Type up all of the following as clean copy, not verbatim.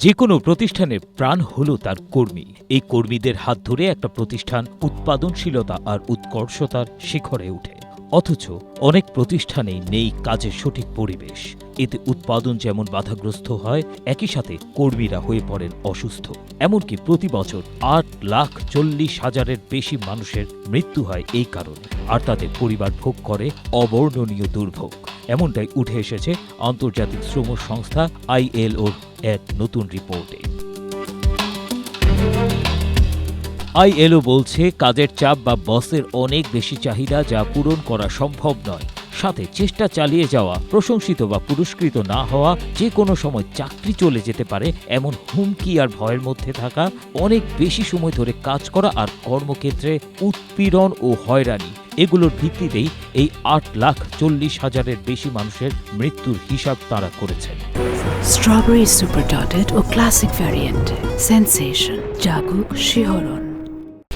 যে কোনো প্রতিষ্ঠানের প্রাণ হলো তার কর্মী। এই কর্মীদের হাত ধরে একটা প্রতিষ্ঠান উৎপাদনশীলতা আর উৎকর্ষতার শিখরে ওঠে। অথচ অনেক প্রতিষ্ঠানেই নেই কাজের সঠিক পরিবেশ। এতে উৎপাদন যেমন বাধাগ্রস্ত হয়, একই সাথে কর্মীরা হয়ে পড়েন অসুস্থ। এমনকি প্রতি বছর 8,40,000-এর বেশি মানুষের মৃত্যু হয় এই কারণে, আর তাদের পরিবার ভোগ করে অবর্ণনীয় দুর্ভোগ। এমনটাই উঠে এসেছে আন্তর্জাতিক শ্রম সংস্থা ILOর এক নতুন রিপোর্টে। ILO বলছে, কাজের চাপ বা বসের অনেক বেশি চাহিদা যা পূরণ করা সম্ভব নয়, সাথে চেষ্টা চালিয়ে যাওয়া, প্রশংসিত বা পুরস্কৃত না হওয়া, যে কোনো সময় চাকরি চলে যেতে পারে এমন হুমকি আর ভয়ের মধ্যে থাকা, অনেক বেশি সময় ধরে কাজ করা আর কর্মক্ষেত্রে উৎপীড়ন ও হয়রানি, এগুলোর ভিত্তিতেই এই 8,40,000-এর বেশি মানুষের মৃত্যুর হিসাব তারা করেছেন। স্ট্রবেরি সুপার ডটেড ও ক্লাসিক ভ্যারিয়েন্টে সেন্সেশন জাগুক শিহরণ।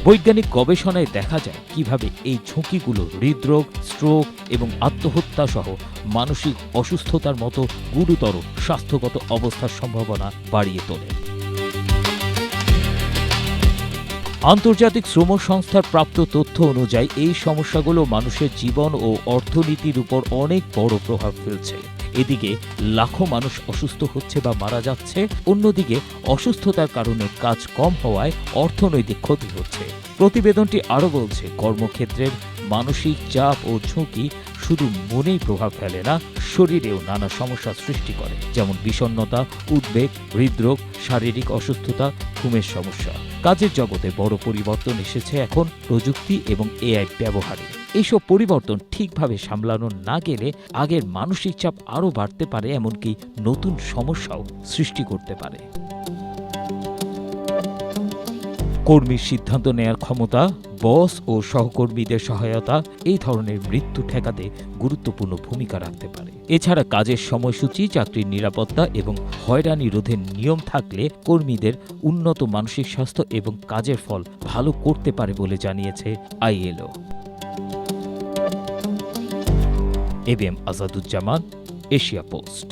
বৈজ্ঞানিক গবেষণায় দেখা যায় কিভাবে এই ঝুঁকিগুলো হৃদরোগ, স্ট্রোক এবং আত্মহত্যা সহ মানসিক অসুস্থতার মতো গুরুতর স্বাস্থ্যগত অবস্থার সম্ভাবনা বাড়িয়ে তোলে। আন্তর্জাতিক শ্রম সংস্থার প্রাপ্ত তথ্য অনুযায়ী এই সমস্যাগুলো মানুষের জীবন ও অর্থনীতির উপর অনেক বড় প্রভাব ফেলছে। এদিকে লাখো মানুষ অসুস্থ হচ্ছে বা মারা যাচ্ছে, অন্যদিকে অসুস্থতার কারণে কাজ কম হওয়ায় অর্থনৈতিক ক্ষতি হচ্ছে। প্রতিবেদনটি আরও বলছে, কর্মক্ষেত্রের মানসিক চাপ ও ঝুঁকি শুধু মনেই প্রভাব ফেলে না, শরীরেও নানা সমস্যা সৃষ্টি করে, যেমন বিষণ্ণতা, উদ্বেগ, হৃদরোগ, শারীরিক অসুস্থতা, ঘুমের সমস্যা। কাজের জগতে বড় পরিবর্তন এসেছে এখন প্রযুক্তি এবং AI ব্যবহারে। এইসব পরিবর্তন ঠিকভাবে সামলানো না গেলে আগের মানসিক চাপ আরও বাড়তে পারে, এমনকি নতুন সমস্যাও সৃষ্টি করতে পারে। কর্মীর সিদ্ধান্ত নেয়ার ক্ষমতা, বস ও সহকর্মীদের সহায়তা এই ধরনের মৃত্যু ঠেকাতে গুরুত্বপূর্ণ ভূমিকা রাখতে পারে। এছাড়া কাজের সময়সূচি, চাকরির নিরাপত্তা এবং হয়রানি রোধের নিয়ম থাকলে কর্মীদের উন্নত মানসিক স্বাস্থ্য এবং কাজের ফল ভালো করতে পারে বলে জানিয়েছে ILO। ABM আজাদুজ্জামান, এশিয়া পোস্ট।